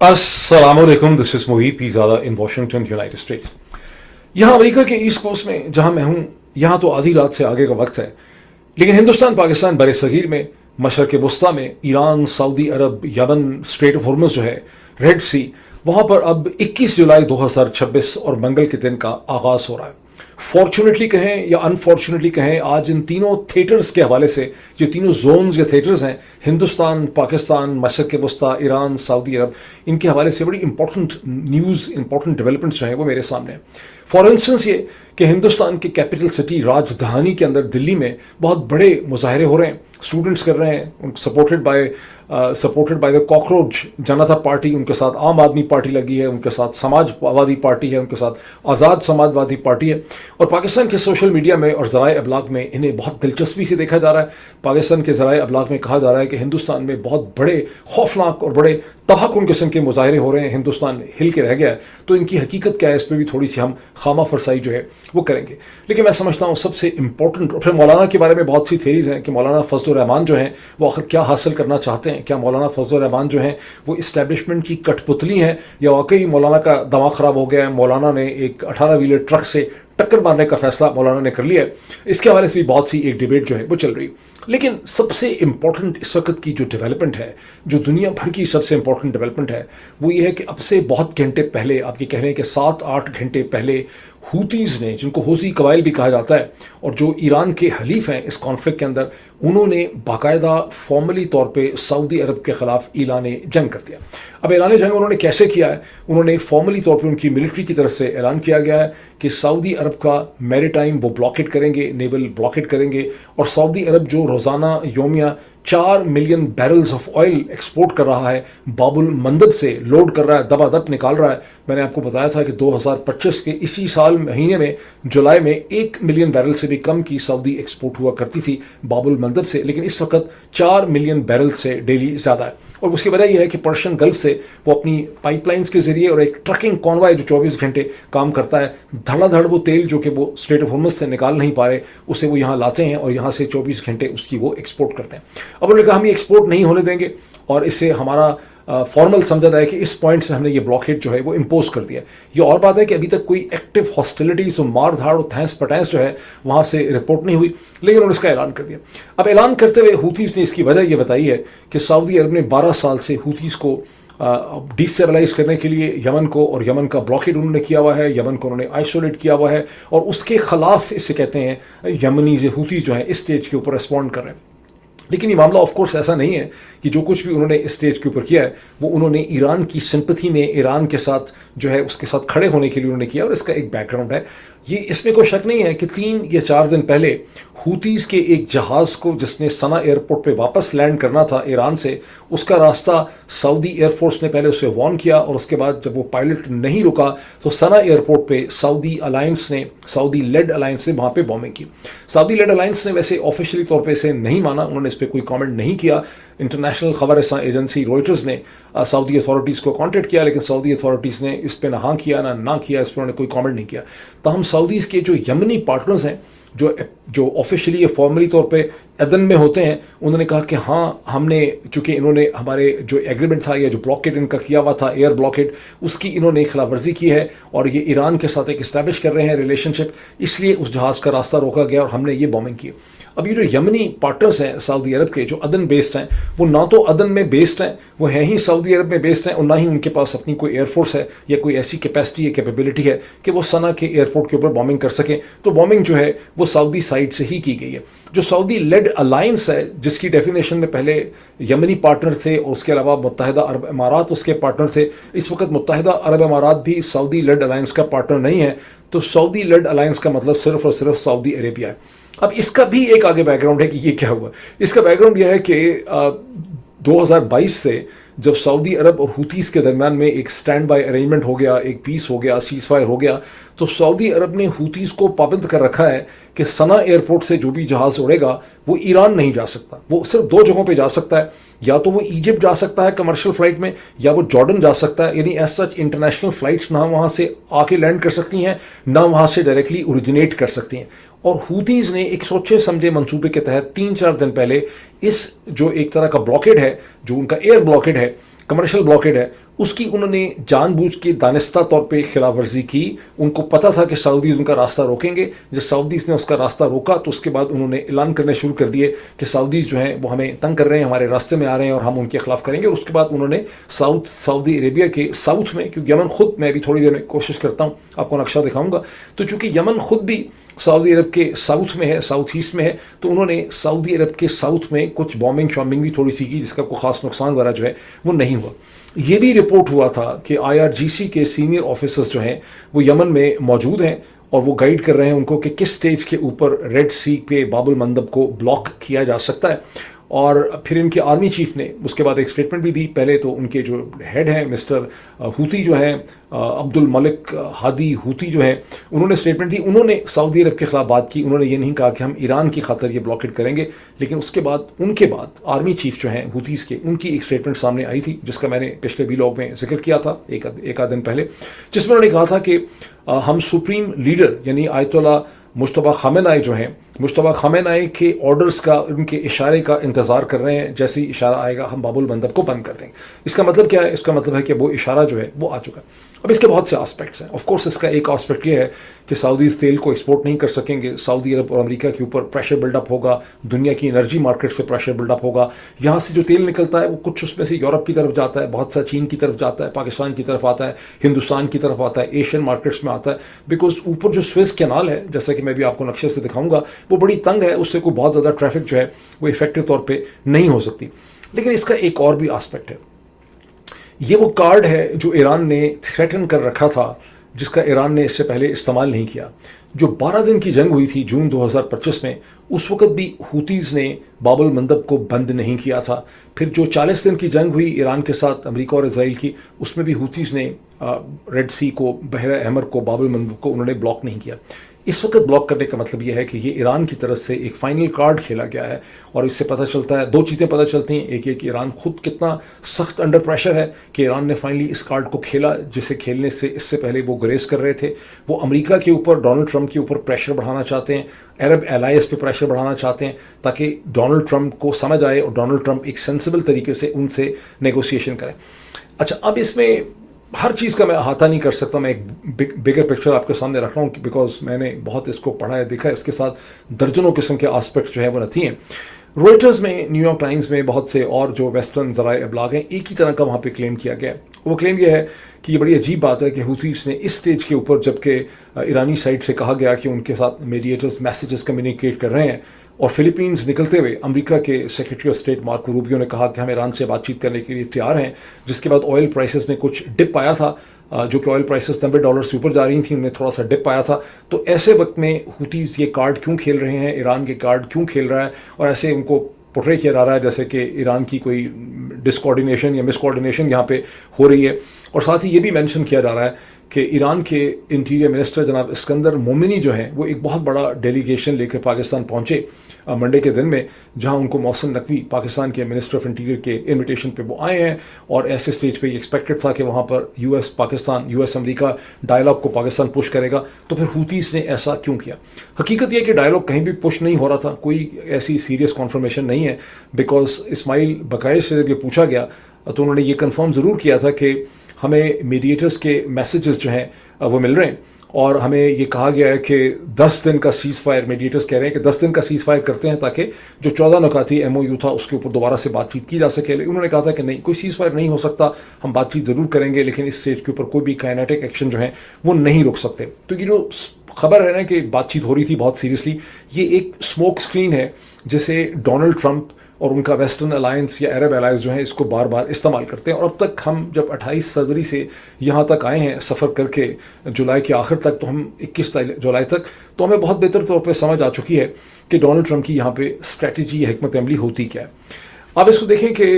अस्सलामुअलैकुम, this is Mohit Pirzada in Washington, United states. यहाँ America के ईस्ट कोस्ट में जहाँ मैं हूँ, यहाँ तो आधी रात से आगे का वक्त है, लेकिन हिंदुस्तान पाकिस्तान बर सगीर में, मशरक़ वस्ता में, Iran, Saudi Arab, Yemen, straight of Hormuz जो है, रेड सी, वहाँ पर अब 21 जुलाई 2026 और मंगल के दिन का आगाज़ हो रहा है। फॉर्चुनेटली कहें या अनफॉर्चुनेटली कहें, आज इन तीनों थिएटर्स के हवाले से, जो तीनों जोन्स या थिएटर्स हैं, हिंदुस्तान, पाकिस्तान, मशरक़ वस्ता, ईरान, सऊदी अरब, इनके हवाले से बड़ी इंपॉर्टेंट न्यूज़, इंपॉर्टेंट डेवलपमेंट्स जो हैं वो मेरे सामने हैं। फॉर इंस्टेंस ये कि हिंदुस्तान की कैपिटल सिटी राजधानी के अंदर दिल्ली में बहुत बड़े मुजाहरे हो रहे हैं, स्टूडेंट्स कर रहे हैं, supported by the cockroach Janata party, उनके साथ आम आदमी पार्टी लगी है, उनके साथ समाजवादी पार्टी है, उनके साथ आज़ाद समाजवादी पार्टी है। और पाकिस्तान के सोशल मीडिया में और ज़राए अबलाग में इन्हें बहुत दिलचस्पी से देखा जा रहा है। पाकिस्तान के ज़राए अबलाग में कहा जा रहा है कि हिंदुस्तान में बहुत बड़े खौफनाक और बड़े तबाहकुन किस्म के मुजाहरे हो रहे हैं, हिंदुस्तान हिल के रह गया है। तो इनकी हकीकत क्या है, इस पर भी थोड़ी सी हम खामा फरसाई जो है वो करेंगे। लेकिन मैं समझता हूँ सबसे इंपॉर्टेंट, और फिर मौलाना के बारे में बहुत सी थेरीज हैं कि मौलाना फजल रहमान जो हैं वो आखिर क्या हासिल करना चाहते हैं। क्या मौलाना फजल रहमान जो हैं वो इस्टेब्लिशमेंट की कठपुतली हैं, या वाकई मौलाना का दिमाग ख़राब हो गया है, मौलाना ने एक 18 व्हीलर ट्रक से टक्कर मारने का फैसला मौलाना ने कर लिया है। इसके हवाले से भी बहुत सी एक डिबेट जो है वो चल रही है। लेकिन सबसे इंपॉर्टेंट इस वक्त की जो डेवलपमेंट है, जो दुनिया भर की सबसे इंपॉर्टेंट डेवलपमेंट है, वो ये है कि अब से बहुत घंटे पहले, आप ये कह रहे हैं कि 7-8 घंटे पहले, हूतीज़ ने, जिनको हूसी कबाइल भी कहा जाता है और जो ईरान के हलीफ हैं इस कॉन्फ्लिक्ट के अंदर, उन्होंने बाकायदा फॉर्मली तौर पे सऊदी अरब के ख़िलाफ़ ऐलान जंग कर दिया। अब ऐलान जंग उन्होंने कैसे किया है? उन्होंने फॉर्मली तौर पे, उनकी मिलिट्री की तरफ से ऐलान किया गया है कि सऊदी अरब का मैरीटाइम वो ब्लॉकेट करेंगे, नेवल ब्लॉकेट करेंगे, और सऊदी अरब जो रोज़ाना योमिया 4 million barrels of oil export कर रहा है, बाबुल मंदब से लोड कर रहा है, दबादब निकाल रहा है। मैंने आपको बताया था कि 2025 के इसी साल महीने में, जुलाई में, 1 मिलियन बैरल से भी कम की सऊदी एक्सपोर्ट हुआ करती थी बाबुल मंदब से, लेकिन इस वक्त 4 मिलियन बैरल से डेली ज़्यादा है। और उसकी वजह यह है कि पर्शियन गल्फ से वो अपनी पाइपलाइंस के ज़रिए और एक ट्रकिंग कॉन्वॉय जो 24 घंटे काम करता है, धड़ाधड़ वो तेल जो कि वो स्ट्रेट ऑफ हॉर्मुज़ से निकाल नहीं पा रहे, उसे वो यहाँ लाते हैं और यहाँ से 24 घंटे उसकी वो एक्सपोर्ट करते हैं। अब उन्होंने कहा हम ये एक्सपोर्ट नहीं होने देंगे, और इससे हमारा फॉर्मल समझा जाए कि इस पॉइंट से हमने ये ब्लॉकेट जो है वो इम्पोज कर दिया। ये और बात है कि अभी तक कोई एक्टिव हॉस्टिलिटीज़ और मार धाड़ और तहस पटैस जो है वहाँ से रिपोर्ट नहीं हुई, लेकिन उन्होंने इसका ऐलान कर दिया। अब ऐलान करते हुए हूतीज़ ने इसकी वजह ये बताई है कि सऊदी अरब ने 12 साल से हूतीज़ को डिस्टेबलाइज करने के लिए यमन को, और यमन का ब्लॉकेट उन्होंने किया हुआ है, यमन को उन्होंने आइसोलेट किया हुआ है, और उसके खिलाफ, इसे कहते हैं यमनी जो हूतीज़ जो हैं इस स्टेज के ऊपर रिस्पॉन्ड कर रहे हैं। लेकिन ये मामला ऑफ कोर्स ऐसा नहीं है कि जो कुछ भी उन्होंने इस स्टेज के ऊपर किया है वो उन्होंने ईरान की सिंपैथी में, ईरान के साथ जो है उसके साथ खड़े होने के लिए उन्होंने किया, और इसका एक बैकग्राउंड है। ये, इसमें कोई शक नहीं है कि 3 या 4 दिन पहले हूतीज़ के एक जहाज़ को, जिसने सना एयरपोर्ट पे वापस लैंड करना था ईरान से, उसका रास्ता सऊदी एयरफोर्स ने पहले उसे वार्न किया, और उसके बाद जब वो पायलट नहीं रुका तो सना एयरपोर्ट पे सऊदी लेड अलायंस ने वहाँ पे बॉम्बिंग की। सऊदी लेड अलायंस ने वैसे ऑफिशियली तौर पे इसे नहीं माना, उन्होंने इस पर कोई कमेंट नहीं किया। इंटरनेशनल खबर एजेंसी रॉयटर्स ने सऊदी अथॉरिटीज़ को कांटेक्ट किया, लेकिन सऊदी अथॉरिटीज़ ने इस पर ना हाँ किया ना किया, इस पर उन्होंने कोई कमेंट नहीं किया। तहम सऊदीज़ के जो यमनी पार्टनर्स हैं, जो ऑफिशियली या फॉर्मली तौर पे अदन में होते हैं, उन्होंने कहा कि हाँ, हमने, चूँकि इन्होंने हमारे जो एग्रीमेंट था या जो ब्लॉकेट इनका किया हुआ था, एयर ब्लॉकेट, उसकी इन्होंने खिलाफ वर्जी की है, और ये ईरान के साथ एक इस्टेब्लिश कर रहे हैं रिलेशनशिप, इसलिए उस जहाज़ का रास्ता रोका गया और हमने ये बॉम्बिंग की। अब ये जो यमनी पार्टनर्स हैं सऊदी अरब के, जो अदन बेस्ड हैं, वो ना तो अदन में बेस्ड हैं, वो हैं ही सऊदी अरब में बेस्ड हैं, और ना ही उनके पास अपनी कोई एयरफोर्स है या कोई ऐसी कैपेसिटी या कैपेबिलिटी है कि वो सना के एयरपोर्ट के ऊपर बॉम्बिंग कर सकें। तो बॉम्बिंग जो है वो सऊदी साइड से ही की गई है। जो सऊदी लेड अलायंस है, जिसकी डेफिनेशन में पहले यमनी पार्टनर थे और उसके अलावा मुत्तहिदा अरब अमारात उसके पार्टनर थे, इस वक्त मुत्तहिदा अरब अमारात भी सऊदी लेड अलायंस का पार्टनर नहीं है। तो सऊदी लेड अलायंस का मतलब सिर्फ और सिर्फ सऊदी अरेबिया है। अब इसका भी एक आगे बैकग्राउंड है कि ये क्या हुआ। इसका बैकग्राउंड यह है कि 2022 से जब सऊदी अरब और हूतीज़ के दरमियान में एक स्टैंड बाय अरेंजमेंट हो गया, एक पीस हो गया, सीज फायर हो गया, तो सऊदी अरब ने हूतीज़ को पाबंद कर रखा है कि सना एयरपोर्ट से जो भी जहाज़ उड़ेगा वो ईरान नहीं जा सकता। वो सिर्फ 2 जगहों पे जा सकता है, या तो वो इजिप्ट जा सकता है कमर्शियल फ़्लाइट में, या वो जॉर्डन जा सकता है। यानी एज सच इंटरनेशनल फ़्लाइट्स ना वहाँ से आके लैंड कर सकती हैं, ना वहाँ से डायरेक्टली ओरिजिनेट कर सकती हैं। اور ہوتیز نے ایک سوچے سمجھے منصوبے کے تحت 3-4 دن پہلے اس جو ایک طرح کا بلاکیڈ ہے، جو ان کا ایئر بلاکیڈ ہے، کمرشل بلاکیڈ ہے، اس کی انہوں نے جان بوجھ کے دانستہ طور پہ خلاف ورزی کی. ان کو پتا تھا کہ سعودیز ان کا راستہ روکیں گے. جب سعودیز نے اس کا راستہ روکا تو اس کے بعد انہوں نے اعلان کرنے شروع کر دیے کہ سعودیز جو ہیں وہ ہمیں تنگ کر رہے ہیں، ہمارے راستے میں آ رہے ہیں اور ہم ان کے خلاف کریں گے. اور اس کے بعد انہوں نے سعودی عربیہ کے ساؤتھ میں، کیونکہ یمن خود، میں ابھی تھوڑی دیر میں کوشش کرتا ہوں آپ کو نقشہ دکھاؤں گا، تو چونکہ یمن خود بھی سعودی عرب کے ساؤتھ میں ہے، ساؤتھ ایسٹ میں ہے، تو انہوں نے سعودی عرب کے ساؤتھ میں کچھ بامبنگ شامبنگ بھی تھوڑی سی کی، جس کا کوئی خاص نقصان وغیرہ جو ہے وہ نہیں ہوا. یہ بھی رپورٹ ہوا تھا کہ IRGC کے سینئر آفیسرز جو ہیں وہ یمن میں موجود ہیں اور وہ گائیڈ کر رہے ہیں ان کو کہ کس سٹیج کے اوپر ریڈ سی پہ باب المندب کو بلاک کیا جا سکتا ہے. اور پھر ان کے آرمی چیف نے اس کے بعد ایک اسٹیٹمنٹ بھی دی. پہلے تو ان کے جو ہیڈ ہیں مسٹر ہوتی جو ہیں، عبد الملک ہادی ہوتی جو ہیں، انہوں نے اسٹیٹمنٹ دی. انہوں نے سعودی عرب کے خلاف بات کی. انہوں نے یہ نہیں کہا کہ ہم ایران کی خاطر یہ بلاکیڈ کریں گے، لیکن اس کے بعد ان کے بعد آرمی چیف جو ہیں ہوتیز کے، ان کی ایک اسٹیٹمنٹ سامنے آئی تھی جس کا میں نے پچھلے ویلاگ میں ذکر کیا تھا ایک آدھ دن پہلے، جس میں انہوں نے کہا تھا کہ ہم سپریم لیڈر یعنی آیت اللہ مجتبیٰ خامنہ ای جو ہیں، مجتبیٰ خامنہ ای کے آرڈرز کا، ان کے اشارے کا انتظار کر رہے ہیں. جیسے ہی اشارہ آئے گا ہم باب المندب کو بند کر دیں گے. اس کا مطلب کیا ہے؟ اس کا مطلب ہے کہ وہ اشارہ جو ہے وہ آ چکا ہے. اب اس کے بہت سے آسپیکٹس ہیں. آف کورس اس کا ایک آسپیکٹ یہ ہے کہ سعودیز تیل کو ایکسپورٹ نہیں کر سکیں گے. سعودی عرب اور امریکہ کے اوپر پریشر بلڈ اپ ہوگا، دنیا کی انرجی مارکیٹ سے پریشر بلڈ اپ ہوگا. یہاں سے جو تیل نکلتا ہے وہ کچھ اس میں سے یورپ کی طرف جاتا ہے، بہت سا چین کی طرف جاتا ہے، پاکستان کی طرف آتا ہے، ہندوستان کی طرف آتا ہے، ایشین مارکیٹس میں آتا ہے. بیکاز اوپر جو سویز کینال ہے، جیسا کہ میں بھی آپ کو نقشے سے دکھاؤں گا، وہ بڑی تنگ ہے، اس سے کوئی بہت زیادہ ٹریفک جو ہے وہ افیکٹو طور پہ نہیں ہو سکتی. لیکن اس کا ایک اور بھی آسپیکٹ ہے. یہ وہ کارڈ ہے جو ایران نے تھریٹن کر رکھا تھا، جس کا ایران نے اس سے پہلے استعمال نہیں کیا. جو 12 دن کی جنگ ہوئی تھی جون 2025 میں، اس وقت بھی ہوتیز نے باب المندب کو بند نہیں کیا تھا. پھر جو 40 دن کی جنگ ہوئی ایران کے ساتھ امریکہ اور اسرائیل کی، اس میں بھی ہوتیز نے ریڈ سی کو، بحیرہ احمر کو، باب المندب کو انہوں نے بلاک نہیں کیا. اس وقت بلاک کرنے کا مطلب یہ ہے کہ یہ ایران کی طرف سے ایک فائنل کارڈ کھیلا گیا ہے. اور اس سے پتہ چلتا ہے، دو چیزیں پتہ چلتی ہیں. ایک یہ کہ ایران خود کتنا سخت انڈر پریشر ہے کہ ایران نے فائنلی اس کارڈ کو کھیلا، جسے کھیلنے سے اس سے پہلے وہ گریز کر رہے تھے. وہ امریکہ کے اوپر، ڈونلڈ ٹرمپ کے اوپر پریشر بڑھانا چاہتے ہیں، عرب الائز پہ پریشر بڑھانا چاہتے ہیں، تاکہ ڈونلڈ ٹرمپ کو سمجھ آئے اور ڈونلڈ ٹرمپ ایک سینسیبل طریقے سے ان سے نیگوسیشن کریں. اچھا، اب اس میں ہر چیز کا میں احاطہ نہیں کر سکتا. میں ایک بگر پکچر آپ کے سامنے رکھ رہا ہوں بیکاز میں نے بہت اس کو پڑھا ہے، دیکھا ہے. اس کے ساتھ درجنوں قسم کے آسپیکٹ جو ہے وہ رہتی ہیں. روئٹرز میں، نیو یارک ٹائمز میں، بہت سے اور جو ویسٹرن ذرائع ابلاغ ہیں، ایک ہی طرح کا وہاں پہ کلیم کیا گیا. وہ کلیم یہ ہے کہ یہ بڑی عجیب بات ہے کہ ہوتیز نے اس سٹیج کے اوپر، جبکہ ایرانی سائڈ سے کہا گیا کہ ان کے ساتھ میڈیٹرز میسیجز کمیونیکیٹ کر رہے ہیں، اور فلپینز نکلتے ہوئے امریکہ کے secretary of state Marco Rubio نے کہا کہ ہم ایران سے بات چیت کرنے کے لیے تیار ہیں. جس کے بعد آئل پرائسز نے کچھ ڈپ آیا تھا، جو کہ آئل پرائسز $90 سے اوپر جا رہی تھیں، ان میں تھوڑا سا ڈپ آیا تھا. تو ایسے وقت میں ہوتیز یہ کارڈ کیوں کھیل رہے ہیں، ایران کے کارڈ کیوں کھیل رہا ہے، اور ایسے ان کو پورٹرے کیا جا رہا ہے جیسے کہ ایران کی کوئی ڈسکوارڈینیشن یا مسکوارڈینیشن یہاں پہ ہو رہی ہے. اور ساتھ ہی یہ بھی مینشن کیا جا رہا ہے کہ ایران کے انٹیریئر منسٹر جناب اسکندر مومنی جو ہیں، وہ ایک بہت بڑا ڈیلیگیشن لے کر پاکستان پہنچے منڈے کے دن میں، جہاں ان کو محسن نقوی پاکستان کے منسٹر آف انٹیریئر کے انویٹیشن پہ وہ آئے ہیں. اور ایسے سٹیج پہ یہ ایکسپیکٹڈ تھا کہ وہاں پر یو ایس امریکہ ڈائلاگ کو پاکستان پش کرے گا. تو پھر ہوتیز نے ایسا کیوں کیا؟ حقیقت یہ کہ ڈائلاگ کہیں بھی پش نہیں ہو رہا تھا، کوئی ایسی سیریس کانفرمیشن نہیں ہے. بیکاز اسماعیل بقائی سے جب یہ پوچھا گیا تو انہوں نے یہ کنفرم ضرور کیا تھا کہ ہمیں میڈیٹرز کے میسیجز جو ہیں وہ مل رہے ہیں، اور ہمیں یہ کہا گیا ہے کہ 10 دن کا سیز فائر، میڈیٹرز کہہ رہے ہیں کہ 10 دن کا سیز فائر کرتے ہیں تاکہ جو 14 نکاتی MOU تھا اس کے اوپر دوبارہ سے بات چیت کی جا سکے. انہوں نے کہا تھا کہ نہیں، کوئی سیز فائر نہیں ہو سکتا، ہم بات چیت ضرور کریں گے، لیکن اس اسٹیج کے اوپر کوئی بھی کائنیٹک ایکشن جو ہیں وہ نہیں رک سکتے. تو یہ جو خبر ہے نا کہ بات چیت ہو رہی تھی بہت سیریسلی، یہ ایک اسموک اسکرین ہے جسے ڈونلڈ ٹرمپ اور ان کا ویسٹرن الائنس یا عرب الائنس جو ہیں اس کو بار بار استعمال کرتے ہیں. اور اب تک ہم جب 28 فروری سے یہاں تک آئے ہیں سفر کر کے جولائی کے آخر تک، تو ہم 21 جولائی تک، تو ہمیں بہت بہتر طور پہ سمجھ آ چکی ہے کہ ڈونلڈ ٹرمپ کی یہاں پہ اسٹریٹجی یا حکمت عملی ہوتی کیا ہے. آپ اس کو دیکھیں کہ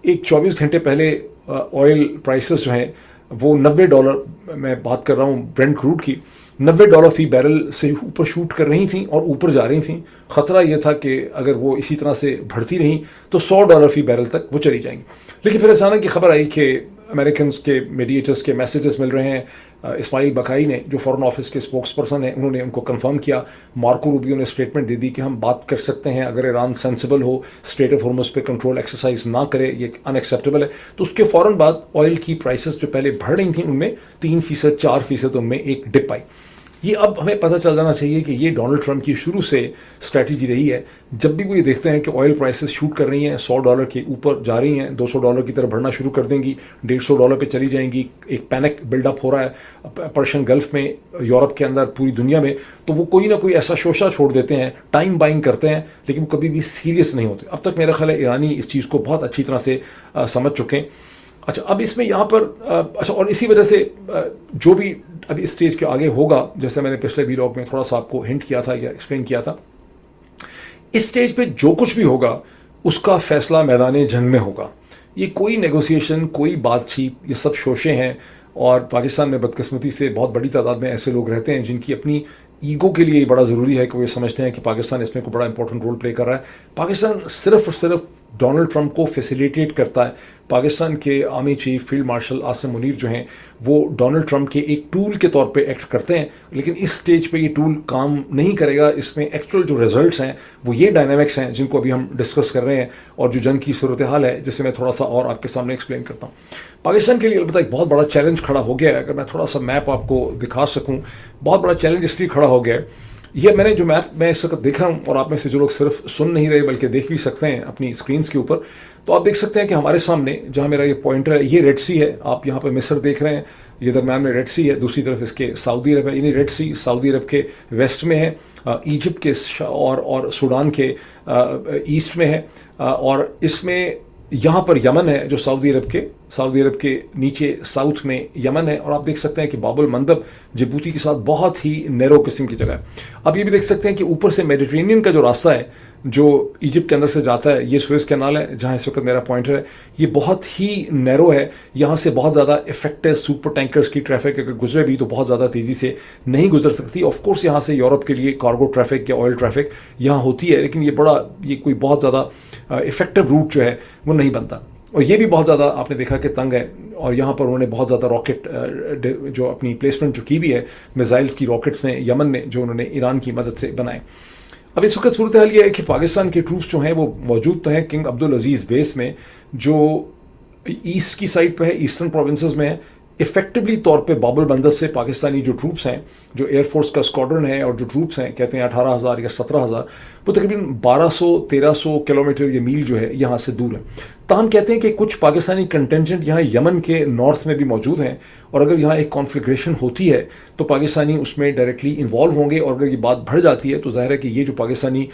ایک 24 گھنٹے پہلے آئل پرائسز جو ہیں وہ $90، میں بات کر رہا ہوں برینٹ کروڈ کی، $90 فی بیرل سے اوپر شوٹ کر رہی تھیں اور اوپر جا رہی تھیں. خطرہ یہ تھا کہ اگر وہ اسی طرح سے بڑھتی رہیں تو $100 فی بیرل تک وہ چلی جائیں گی. لیکن پھر اچانک یہ خبر آئی کہ امریکنز کے میڈیٹرز کے میسیجز مل رہے ہیں، اسماعیل بقائی نے جو فورن آفس کے اسپوکس پرسن ہیں انہوں نے ان کو کنفرم کیا. مارکو روبیو نے اسٹیٹمنٹ دے دی کہ ہم بات کر سکتے ہیں اگر ایران سینسیبل ہو, اسٹریٹ آف ہارمز پہ کنٹرول ایکسرسائز نہ کرے, یہ ان ایکسیپٹیبل ہے. تو اس کے فوراً بعد آئل کی پرائسز جو پہلے بڑھ رہی تھیں ان میں 3%, 4% ان میں ایک ڈپ آئی. یہ اب ہمیں پتہ چل جانا چاہیے کہ یہ ڈونلڈ ٹرمپ کی شروع سے اسٹریٹجی رہی ہے. جب بھی وہ یہ دیکھتے ہیں کہ آئل پرائسز شوٹ کر رہی ہیں, $100 کے اوپر جا رہی ہیں, $200 کی طرف بڑھنا شروع کر دیں گی, $150 پہ چلی جائیں گی, ایک پینک بلڈ اپ ہو رہا ہے پرشین گلف میں, یورپ کے اندر, پوری دنیا میں, تو وہ کوئی نہ کوئی ایسا شوشہ چھوڑ دیتے ہیں, ٹائم بائنگ کرتے ہیں, لیکن کبھی بھی سیریس نہیں ہوتے. اب تک میرا خیال ہے ایرانی اس چیز کو بہت اچھی طرح سے سمجھ چکے ہیں. اچھا, اب اس میں یہاں پر اچھا, اور اسی وجہ سے جو بھی ابھی اسٹیج کے آگے ہوگا, جیسے میں نے پچھلے ویلاگ میں تھوڑا سا آپ کو ہنٹ کیا تھا یا ایکسپلین کیا تھا, اس اسٹیج پہ جو کچھ بھی ہوگا اس کا فیصلہ میدان جنگ میں ہوگا. یہ کوئی نیگوسیشن, کوئی بات چیت, یہ سب شوشے ہیں. اور پاکستان میں بدقسمتی سے بہت بڑی تعداد میں ایسے لوگ رہتے ہیں جن کی اپنی ایگو کے لیے بڑا ضروری ہے کہ وہ یہ سمجھتے ہیں کہ پاکستان اس میں کوئی بڑا امپورٹنٹ رول پلے کر رہا ہے. پاکستان صرف اور صرف ڈونلڈ ٹرمپ کو فیسیلیٹیٹ کرتا ہے. پاکستان کے army chief field marshal Asim Munir جو ہیں وہ ڈونلڈ ٹرمپ کے ایک ٹول کے طور پہ ایکٹ کرتے ہیں, لیکن اس سٹیج پہ یہ ٹول کام نہیں کرے گا. اس میں ایکچوئل جو ریزلٹس ہیں وہ یہ ڈائنامکس ہیں جن کو ابھی ہم ڈسکس کر رہے ہیں, اور جو جنگ کی صورتحال ہے جسے میں تھوڑا سا اور آپ کے سامنے ایکسپلین کرتا ہوں. پاکستان کے لیے البتہ ایک بہت بڑا چیلنج کھڑا ہو گیا ہے. اگر میں تھوڑا سا میپ آپ کو دکھا سکوں, بہت بڑا چیلنج اس لیے کھڑا ہو گیا ہے. یہ میں نے جو میپ میں اس وقت دیکھ رہا ہوں, اور آپ میں سے جو لوگ صرف سن نہیں رہے بلکہ دیکھ بھی سکتے ہیں اپنی اسکرینس کے اوپر, تو آپ دیکھ سکتے ہیں کہ ہمارے سامنے جہاں میرا یہ پوائنٹر ہے یہ ریڈ سی ہے. آپ یہاں پہ مصر دیکھ رہے ہیں, یہ درمیان میں ریڈ سی ہے, دوسری طرف اس کے سعودی عرب ہے. یعنی ریڈ سی سعودی عرب کے ویسٹ میں ہے, ایجپٹ کے اور سوڈان کے ایسٹ میں ہے, اور اس میں یہاں پر یمن ہے جو سعودی عرب کے نیچے ساؤتھ میں یمن ہے. اور آپ دیکھ سکتے ہیں کہ باب المندب جبوتی کے ساتھ بہت ہی نیرو قسم کی جگہ ہے. آپ یہ بھی دیکھ سکتے ہیں کہ اوپر سے میڈیٹرینین کا جو راستہ ہے جو ایجپٹ کے اندر سے جاتا ہے, یہ سوئز کینال ہے جہاں اس وقت میرا پوائنٹر ہے, یہ بہت ہی نیرو ہے. یہاں سے بہت زیادہ افیکٹو سپر ٹینکرز کی ٹریفک اگر گزرے بھی تو بہت زیادہ تیزی سے نہیں گزر سکتی. آف کورس یہاں سے یورپ کے لیے کارگو ٹریفک یا آئل ٹریفک یہاں ہوتی ہے, لیکن یہ کوئی بہت زیادہ افیکٹو روٹ جو ہے وہ نہیں بنتا. اور یہ بھی بہت زیادہ آپ نے دیکھا کہ تنگ ہے, اور یہاں پر انہوں نے بہت زیادہ راکٹ جو اپنی پلیسمنٹ جو کی بھی ہے, میزائلز کی راکٹس نے یمن میں جو انہوں نے ایران کی مدد سے بنائے. اب اس وقت صورتحال یہ ہے کہ پاکستان کے ٹروپس جو ہیں وہ موجود تو ہیں کنگ عبدالعزیز بیس میں جو ایسٹ کی سائڈ پہ ہے, ایسٹرن پروونسز میں ہے. افیکٹولی طور پہ باب المندب سے پاکستانی جو ٹروپس ہیں, جو ایئر فورس کا اسکواڈرن ہے, اور جو ٹروپس ہیں کہتے ہیں 18,000 یا 17,000, وہ تقریباً 1200-1300 کلومیٹر یہ میل جو ہے یہاں سے دور ہے. تاہم کہتے ہیں کہ کچھ پاکستانی کنٹینجنٹ یہاں یمن کے نارتھ میں بھی موجود ہیں, اور اگر یہاں ایک کانفلگریشن ہوتی ہے تو پاکستانی اس میں ڈائریکٹلی انوالو ہوں گے. اور اگر یہ بات بڑھ جاتی ہے تو ظاہر ہے کہ یہ جو پاکستانی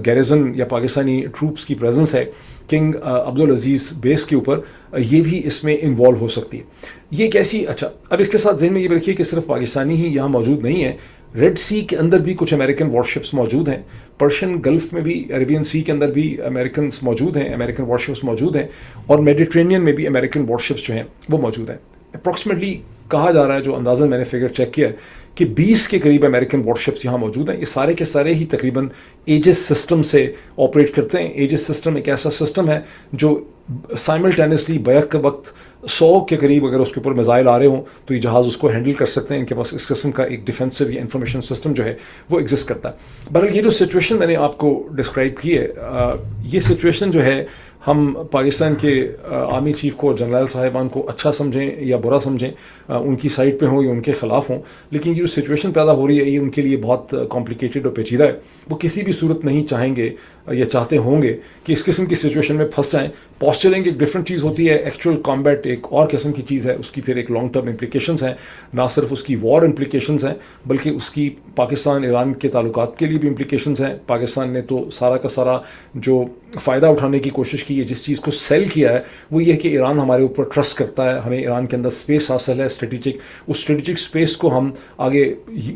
گیریزن یا پاکستانی ٹروپس کی پریزنس ہے کنگ عبدالعزیز بیس کے اوپر, یہ بھی اس میں انوالو ہو سکتی ہے. یہ کیسی, اچھا اب اس کے ساتھ ذہن میں یہ بھی رکھیے کہ صرف پاکستانی ہی یہاں موجود نہیں ہے. ریڈ سی کے اندر بھی کچھ امریکن وارشپس موجود ہیں, پرشین گلف میں بھی, عربین سی کے اندر بھی امریکنس موجود ہیں, امریکن وارشپس موجود ہیں, اور میڈیٹرینین میں بھی امریکن وارشپس جو ہیں وہ موجود ہیں. اپروکسیمیٹلی کہا جا رہا ہے, جو اندازاً میں نے فگر چیک کیا ہے, کہ 20 کے قریب امریکن وارشپس یہاں موجود ہیں. یہ سارے کے سارے ہی تقریباً ایجس سسٹم سے آپریٹ کرتے ہیں. ایجس سسٹم ایک ایسا سسٹم ہے جو سائملٹینسلی بیک وقت 100 کے قریب اگر اس کے اوپر میزائل آ رہے ہوں تو یہ جہاز اس کو ہینڈل کر سکتے ہیں. ان کے پاس اس قسم کا ایک ڈیفینسو یا انفارمیشن سسٹم جو ہے وہ ایگزسٹ کرتا ہے. بہرحال یہ جو سچویشن میں نے آپ کو ڈسکرائب کی ہے, یہ سچویشن جو ہے ہم پاکستان کے آرمی چیف کو, جنرل صاحبان کو اچھا سمجھیں یا برا سمجھیں, ان کی سائڈ پہ ہوں یا ان کے خلاف ہوں, لیکن یہ جو سچویشن پیدا ہو رہی ہے یہ ان کے لیے بہت کمپلیکیٹڈ اور پیچیدہ ہے. وہ کسی بھی صورت نہیں چاہیں گے یا چاہتے ہوں گے کہ اس قسم کی سچویشن میں پھنس جائیں. پوسچرنگ ایک ڈفرینٹ چیز ہوتی ہے, ایکچوئل کامبیٹ ایک اور قسم کی چیز ہے, اس کی پھر ایک لانگ ٹرم امپلیکیشنز ہیں. نہ صرف اس کی وار امپلیکیشنز ہیں بلکہ اس کی پاکستان ایران کے تعلقات کے لیے بھی امپلیکیشنز ہیں. پاکستان نے تو سارا کا سارا جو فائدہ اٹھانے کی کوشش کی ہے, جس چیز کو سیل کیا ہے وہ یہ ہے کہ ایران ہمارے اوپر ٹرسٹ کرتا ہے, ہمیں ایران کے اندر اسپیس حاصل ہے اسٹریٹجک, اس اسٹریٹجک اسپیس کو ہم آگے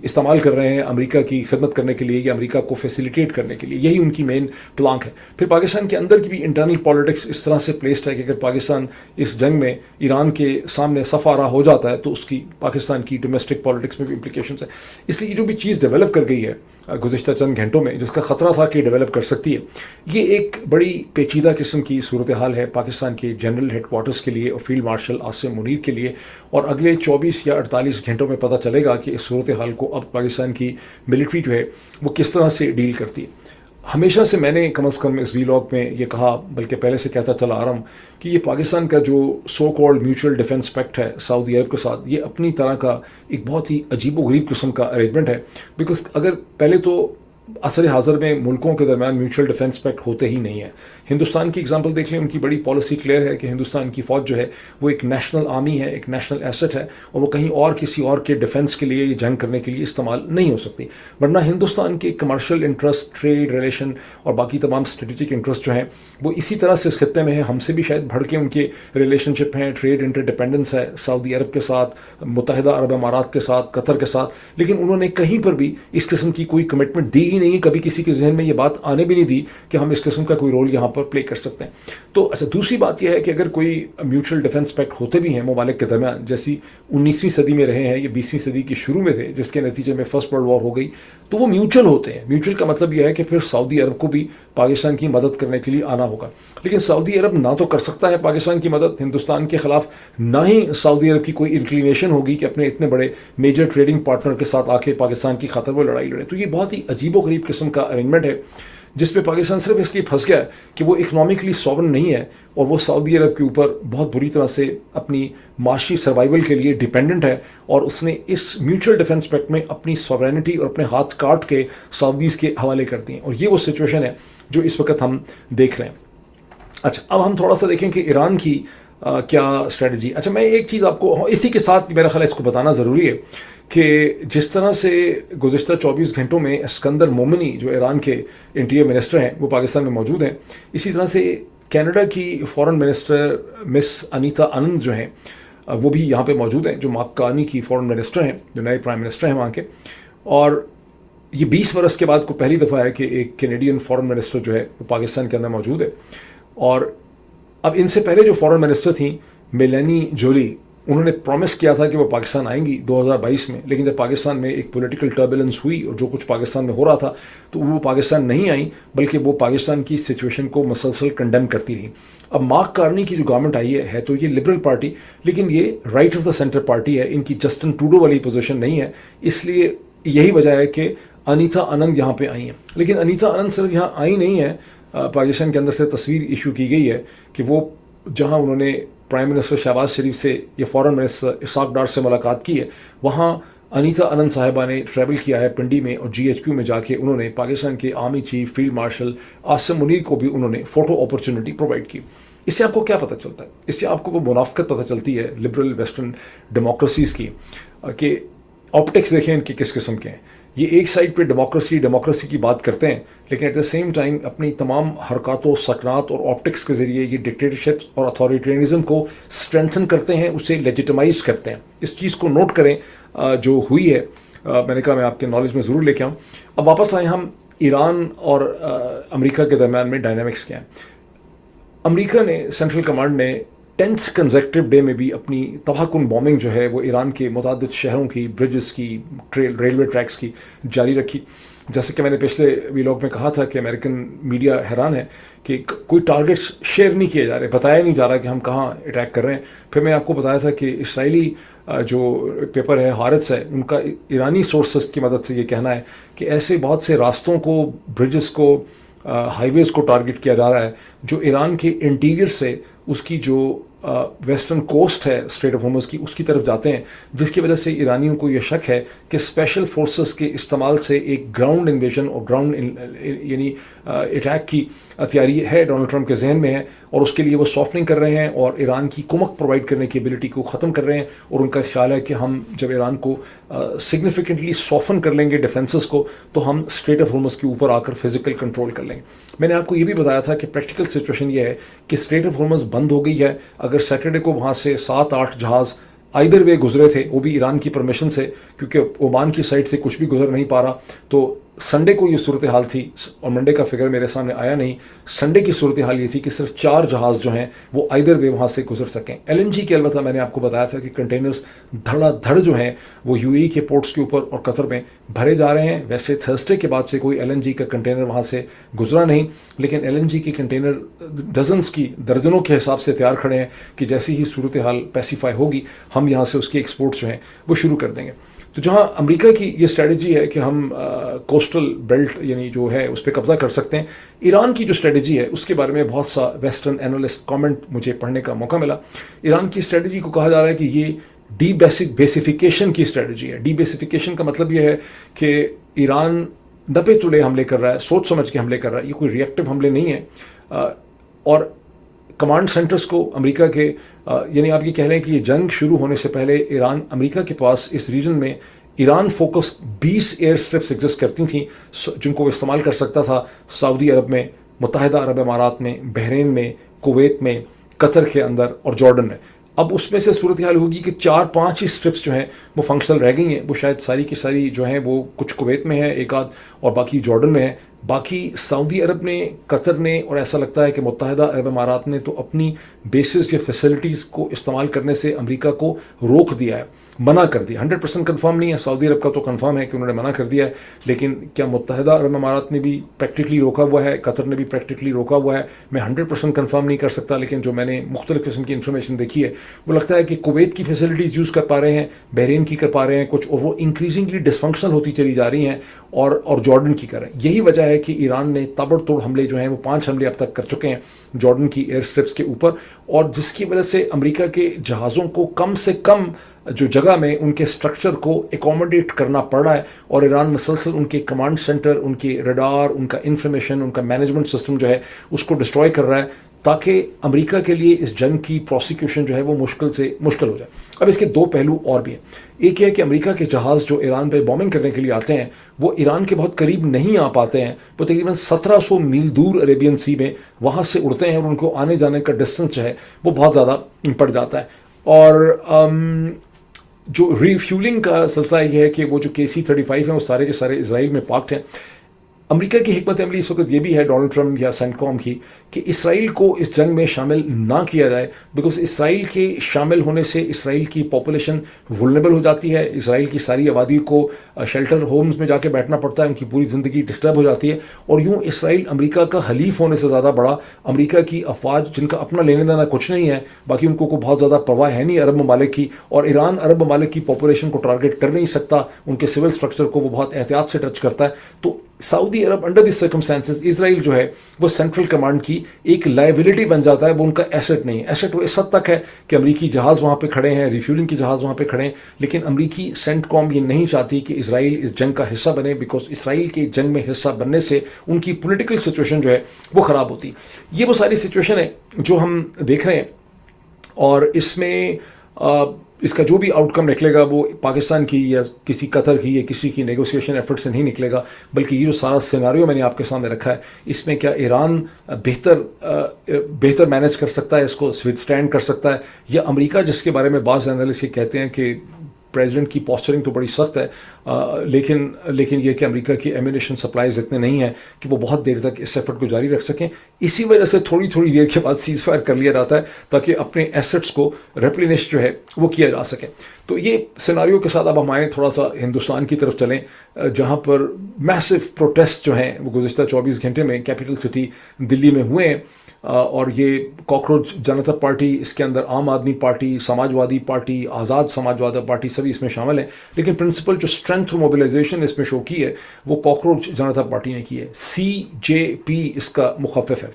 استعمال کر رہے ہیں امریکہ کی خدمت کرنے کے لیے یا امریکہ کو فیسیلیٹیٹ کرنے کے لیے. یہی ان کی مین प्लांक है। फिर पाकिस्तान के अंदर की भी इंटरनल पॉलिटिक्स इस तरह से प्लेस्ड है कि अगर पाकिस्तान इस जंग में ईरान के सामने सफारा हो जाता है तो उसकी पाकिस्तान की डोमेस्टिक पॉलिटिक्स में भी इम्प्लीकेशंस है। इसलिए जो भी चीज़ डेवलप कर गई है गुज़िश्ता चंद घंटों में, जिसका ख़तरा था कि डेवलप कर सकती है, ये एक बड़ी पेचीदा किस्म की सूरत हाल है पाकिस्तान के जनरल हेडक्वार्टर्स के लिए और फील्ड मार्शल आसिम मुनीर के लिए। और अगले 24 या 48 घंटों में पता चलेगा कि इस सूरत हाल को अब पाकिस्तान की मिलिट्री जो है वो किस तरह से डील करती है। हमेशा से मैंने कम अज़ कम इस वीलॉग में ये कहा, बल्कि पहले से कहता चला आ रहा हूँ कि ये पाकिस्तान का जो so called mutual defence pact है सऊदी अरब के साथ, ये अपनी तरह का एक बहुत ही अजीबोगरीब किस्म का अरेंजमेंट है। बिकॉज अगर पहले तो असर हाज़र में मुल्कों के दरमियान म्यूचुअल डिफेंस पैक्ट होते ही नहीं है। हिंदुस्तान की एग्जांपल देख लें, उनकी बड़ी पॉलिसी क्लियर है कि हिंदुस्तान की फ़ौज जो है वो एक नेशनल आर्मी है, एक नेशनल एसेट है, और वो कहीं और किसी और के डिफेंस के लिए जंग करने के लिए इस्तेमाल नहीं हो सकती। वरना हिंदुस्तान के कमर्शियल इंटरेस्ट, ट्रेड रिलेशन और बाकी तमाम स्ट्रेटेजिक इंटरेस्ट जो हैं वो इसी तरह से इस खत्ते में है। हमसे भी शायद बढ़ के उनके रिलेशनशिप हैं, ट्रेड इंटरडिपेंडेंस है सऊदी अरब के साथ, मुत्तहिदा अरब अमारात के साथ, कतर के साथ, लेकिन उन्होंने कहीं पर भी इस किस्म की कोई कमिटमेंट दी ही नहीं। कभी किसी के जहन में ये बात आने भी नहीं दी कि हम इस किस्म का कोई रोल यहाँ पर प्ले कर सकते हैं। तो अच्छा, दूसरी बात यह है कि अगर कोई म्यूचुअल डिफेंस पैक्ट होते भी हैं ममालिक के दरमियान, जैसी 19वीं सदी में रहे हैं, ये 20वीं सदी के शुरू में थे, जिसके नतीजे में फर्स्ट वर्ल्ड वॉर हो गई, तो वो म्यूचुअल होते हैं। म्यूचुअल का मतलब यह है कि फिर सऊदी अरब को भी पाकिस्तान की मदद करने के लिए आना होगा। लेकिन सऊदी अरब ना तो कर सकता है पाकिस्तान की मदद हिंदुस्तान के खिलाफ, ना ही सऊदी अरब की कोई इंक्लिनेशन होगी कि अपने इतने बड़े मेजर ट्रेडिंग पार्टनर के साथ आके पाकिस्तान की खातिर वो लड़ाई लड़े। तो ये बहुत ही अजीबोगरीब किस्म का अरेंजमेंट है जिस पे पाकिस्तान सिर्फ इसलिए फंस गया है कि वो इकोनॉमिकली सॉवरन नहीं है और वो सऊदी अरब के ऊपर बहुत बुरी तरह से अपनी माशी सर्वाइवल के लिए डिपेंडेंट है, और उसने इस म्यूचुअल डिफेंस पैक्ट में अपनी सॉवरेनिटी और अपने हाथ काट के सऊदीज के हवाले कर दिए। और ये वो सिचुएशन है जो इस वक्त हम देख रहे हैं। अच्छा, अब हम थोड़ा सा देखें कि ईरान की क्या स्ट्रेटजी। अच्छा, मैं एक चीज़ आपको इसी के साथ मेरा ख्याल इसको बताना ज़रूरी है कि जिस तरह से गुज़िश्ता 24 घंटों में इस्कंदर मोमिनी जो ईरान के इंटीरियर मिनिस्टर हैं वो पाकिस्तान में मौजूद हैं, इसी तरह से कनाडा की फॉरेन मिनिस्टर मिस अनीता आनंद जो हैं वो भी यहाँ पे मौजूद हैं, जो मार्कानी की फॉरेन मिनिस्टर हैं, जो नए प्राइम मिनिस्टर हैं वहाँ के। और ये 20 बरस के बाद को पहली दफ़ा है कि एक कैनेडियन फॉरेन मिनिस्टर जो है वो पाकिस्तान के अंदर मौजूद है। और अब इनसे पहले जो फॉरेन मिनिस्टर थी मेलानी जोली, उन्होंने प्रॉमिस किया था कि वो पाकिस्तान आएंगी 2022 में, लेकिन जब पाकिस्तान में एक पॉलिटिकल टर्बुलेंस हुई और जो कुछ पाकिस्तान में हो रहा था तो वो पाकिस्तान नहीं आई, बल्कि वो पाकिस्तान की सिचुएशन को मसलसल कंडेम करती रही। अब मार्क कार्नी की जो गवर्नमेंट आई है तो ये लिबरल पार्टी, लेकिन ये right of the centre party है, इनकी जस्टिन ट्रूडो वाली पोजीशन नहीं है। इसलिए यही वजह है कि अनीता आनंद यहाँ पे आई हैं। लेकिन अनीता आनंद सिर्फ यहाँ आई नहीं है, पाकिस्तान के अंदर से तस्वीर इशू की गई है कि वो जहाँ उन्होंने प्राइम मिनिस्टर शहबाज शरीफ से या फॉरेन मिनिस्टर इसाक डार से मुलाकात की है, वहाँ अनीता आनंद साहिबा ने ट्रैवल किया है पिंडी में, और GHQ में जाके उन्होंने पाकिस्तान के army chief field marshal Asim Munir को भी उन्होंने फ़ोटो अपॉर्चुनिटी प्रोवाइड की। इससे आपको क्या पता चलता है? इससे आपको वो मुनाफिकत पता चलती है लिबरल वेस्टर्न डेमोक्रेसीज़ की, कि ऑप्टिक्स देखें इनके किस किस्म के हैं। ये एक साइड पे डेमोक्रेसी की बात करते हैं, लेकिन एट द सेम टाइम अपनी तमाम हरकतों, सकनात और ऑप्टिक्स के ज़रिए ये डिक्टेटरशिप और अथॉरिटेरियनिज्म को स्ट्रेंथन करते हैं, उसे लेजिटिमाइज करते हैं। इस चीज़ को नोट करें जो हुई है। मैंने कहा मैं आपके नॉलेज में ज़रूर लेके आऊँ। अब वापस आए हम ईरान और अमेरिका के दरमियान में डायनामिक्स क्या हैं। अमेरिका ने, सेंट्रल कमांड ने 10th कंसेक्यूटिव डे में भी अपनी तबाहकुन बॉम्बिंग जो है वो ईरान के मुतादिद शहरों की, ब्रिजेस की, रेलवे ट्रैक्स की जारी रखी। जैसे कि मैंने पिछले वीलॉग में कहा था कि अमेरिकन मीडिया हैरान है कि कोई टारगेट्स शेयर नहीं किए जा रहे, बताया नहीं जा रहा कि हम कहाँ अटैक कर रहे हैं। फिर मैं आपको बताया था कि इसराइली जो पेपर है हारिस है, उनका ईरानी सोर्सेस की मदद से ये कहना है कि ऐसे बहुत से रास्तों को, ब्रिजेस को, हाईवेज़ को टारगेट किया जा रहा है जो ईरान के इंटीरियर से उसकी जो वेस्टर्न कोस्ट है स्ट्रेट ऑफ होर्मुज़ की, उसकी तरफ जाते हैं, जिसकी वजह से ईरानियों को यह शक है कि स्पेशल फोर्सेस के इस्तेमाल से एक ग्राउंड इन्वेजन और ग्राउंड यानी अटैक की तैयारी है डोनाल्ड ट्रंप के जहन में है, और उसके लिए वो सॉफ्टनिंग कर रहे हैं और ईरान की कुमक प्रोवाइड करने की एबिलिटी को ख़त्म कर रहे हैं। और उनका ख्याल है कि हम जब ईरान को सिग्निफिकेंटली सॉफ्टन कर लेंगे डिफेंसेस को, तो हम स्ट्रेट ऑफ होर्मुज़ के ऊपर आकर फिजिकल कंट्रोल कर लेंगे। मैंने आपको ये भी बताया था कि प्रैक्टिकल सिचुएशन ये है कि स्ट्रेट ऑफ होर्मुज़ बंद हो गई है। अगर सैटरडे को वहाँ से 7-8 जहाज़ आइदर वे गुजरे थे, वो भी ईरान की परमिशन से, क्योंकि ओमान की साइड से कुछ भी गुजर नहीं पा रहा, तो संडे को ये सूरत हाल थी और मंडे का फिगर मेरे सामने आया नहीं। संडे की सूरत हाल ये थी कि सिर्फ 4 जहाज़ जो हैं वो आइदर वे वहाँ से गुजर सकें। एलएनजी के अलबत्ता मैंने आपको बताया था कि कंटेनर्स धड़ाधड़ जो हैं वो यूएई के पोर्ट्स के ऊपर और कतर में भरे जा रहे हैं। वैसे थर्सडे के बाद से कोई एलएनजी का कंटेनर वहाँ से गुजरा नहीं, लेकिन एलएनजी के कंटेनर डजन्स की दर्जनों के हिसाब से तैयार खड़े हैं कि जैसी ही सूरत हाल पैसिफाई होगी हम यहाँ से उसकी एक्सपोर्ट्स जो हैं वो शुरू कर देंगे। तो जहाँ अमेरिका की ये स्ट्रेटजी है कि हम कोस्टल बेल्ट यानी जो है उस पर कब्जा कर सकते हैं, ईरान की जो स्ट्रेटजी है उसके बारे में बहुत सा वेस्टर्न एनालिस्ट कमेंट मुझे पढ़ने का मौका मिला। ईरान की स्ट्रेटजी को कहा जा रहा है कि ये बेसिफिकेशन की स्ट्रेटजी है। बेसिफिकेशन का मतलब ये है कि ईरान दबे तुले हमले कर रहा है, सोच समझ के हमले कर रहा है, ये कोई रिएक्टिव हमले नहीं है। और कमांड सेंटर्स को अमेरिका के यानी आप ये कह रहे हैं कि ये जंग शुरू होने से पहले अमेरिका के पास इस रीजन में Iran focus 20 air strips exist करती थी जिनको वो इस्तेमाल कर सकता था सऊदी अरब में, मुत्तहिदा अरब इमारात में, बहरीन में, कुवैत में, कतर के अंदर और जॉर्डन में। अब उसमें से सूरत हाल होगी कि 4-5 ही स्ट्रिप्स जो हैं वो फंक्शनल रह गई हैं। वो शायद सारी की सारी जो हैं वो कुछ कुवैत में है एक आध और बाकी जॉर्डन में है। बाकी सऊदी अरब ने, कतर ने और ऐसा लगता है कि मुत्तहिदा अरब इमारात ने तो अपनी बेसिस या फैसिलिटीज़ को इस्तेमाल करने से अमेरिका को रोक दिया है, मना कर दिया। 100% कन्फर्म नहीं है, सऊदी अरब का तो कन्फर्म है कि उन्होंने मना कर दिया है, लेकिन क्या मुत्तहिदा अरब इमारात ने भी प्रैक्टिकली रोका हुआ है, कतर ने भी प्रैक्टिकली रोका हुआ है, मैं 100% कन्फर्म नहीं कर सकता। लेकिन जो मैंने मुख्तलिफ किस्म की इन्फॉर्मेशन देखी है वो लगता है कि कुवैत की फैसिलिटीज़ यूज़ कर पा रहे हैं, बहरीन की कर पा रहे हैं कुछ, और वो इंक्रीजिंगली डिसफंक्शनल होती चली जा रही हैं और जॉर्डन की कर रहे हैं। यही वजह है कि ईरान ने ताबड़तोड़ हमले जो हैं वो 5 हमले अब तक कर चुके हैं जॉर्डन की एयर स्ट्रिप्स के ऊपर, और जिसकी वजह से अमेरिका के जहाज़ों को कम से कम जो जगह में उनके स्ट्रक्चर को एकोमोडेट करना पड़ रहा है। और ईरान मुसलसल उनके कमांड सेंटर, उनके रडार, उनका इंफॉर्मेशन, उनका मैनेजमेंट सिस्टम जो है उसको डिस्ट्रॉय कर रहा है ताकि अमेरिका के लिए इस जंग की प्रोसिक्यूशन जो है वो मुश्किल से मुश्किल हो जाए। अब इसके 2 पहलू और भी हैं। एक है कि अमेरिका के जहाज़ जो ईरान पे बॉम्बिंग करने के लिए आते हैं वो ईरान के बहुत करीब नहीं आ पाते हैं, वो तकरीबन 1700 मील दूर अरेबियन सी में वहाँ से उड़ते हैं और उनको आने जाने का डिस्टेंस जो है वो बहुत ज़्यादा पड़ जाता है। और जो रिफ्यूलिंग का सिलसिला ये है कि वो जो KC-35 हैं वो सारे के सारे इसराइल में पार्क्ड हैं। अमेरिका की हिकमत अमली इस वक्त ये भी है डोनाल्ड ट्रम्प या सेंटकॉम की कि इसराइल को इस जंग में शामिल ना किया जाए, बिकॉज इसराइल के शामिल होने से इसराइल की पॉपुलेशन वुल्नरेबल हो जाती है, इसराइल की सारी आबादी को शेल्टर होम्स में जाके बैठना पड़ता है, उनकी पूरी ज़िंदगी डिस्टर्ब हो जाती है। और यूँ इसराइल अमेरिका का हलीफ होने से ज़्यादा बड़ा अमेरिका की अफवाज जिनका अपना लेने देना कुछ नहीं है, बाकी उनको को बहुत ज़्यादा परवाह है नहीं अरब ममालिक की, और ईरान अरब ममालिक की पॉपुलेशन को टारगेट कर नहीं सकता, उनके सिविल स्ट्रक्चर को वो बहुत एहतियात से टच करता है। तो Saudi Arab under this circumstances Israel जो है वो सेंट्रल कमांड की एक लायबिलिटी बन जाता है, वो उनका एसेट नहीं है। एसेट वो इस हद तक है कि अमरीकी जहाज़ वहाँ पे खड़े हैं, रिफ्यूलिंग के जहाज़ वहाँ पे खड़े हैं, लेकिन अमरीकी सेंटकॉम ये नहीं चाहती कि इसराइल इस जंग का हिस्सा बने, बिकॉज इसराइल के जंग में हिस्सा बनने से उनकी पॉलिटिकल सिचुएशन जो है वो ख़राब होती। ये वो सारी सिचुएशन है जो हम देख रहे हैं, और इसमें इसका जो भी आउटकम निकलेगा वो पाकिस्तान की या किसी कतर की या किसी की नेगोशिएशन एफर्ट से नहीं निकलेगा, बल्कि ये जो सारा सिनारियो मैंने आपके सामने रखा है इसमें क्या ईरान बेहतर मैनेज कर सकता है, इसको विथस्टैंड कर सकता है, या अमेरिका जिसके बारे में बाज़ एनालिस्ट ये कहते हैं कि प्रेसिडेंट की पोस्चरिंग तो बड़ी सख्त है, लेकिन ये कि अमेरिका की एम्यूनेशन सप्लाईज इतने नहीं हैं कि वो बहुत देर तक इस एफर्ट को जारी रख सकें। इसी वजह से थोड़ी थोड़ी देर के बाद सीज़ फायर कर लिया जाता है ताकि अपने एसेट्स को रेप्लिनिश जो है वो किया जा सके। तो ये सिनारियो के साथ अब हम आए थोड़ा सा हिंदुस्तान की तरफ चलें, जहाँ पर मैसिव प्रोटेस्ट जो हैं वो गुज़िश्ता 24 घंटे में कैपिटल सिटी दिल्ली में हुए हैं। और ये कॉकरोच जनता पार्टी, इसके अंदर आम आदमी पार्टी, समाजवादी पार्टी, आज़ाद समाजवादी पार्टी सभी इसमें शामिल हैं, लेकिन प्रिंसिपल जो स्ट्रेंथ और मोबिलाइजेशन इसमें शो की है वो कॉकरोच जनता पार्टी ने की है। CJP इसका मुखफ़िफ़ है।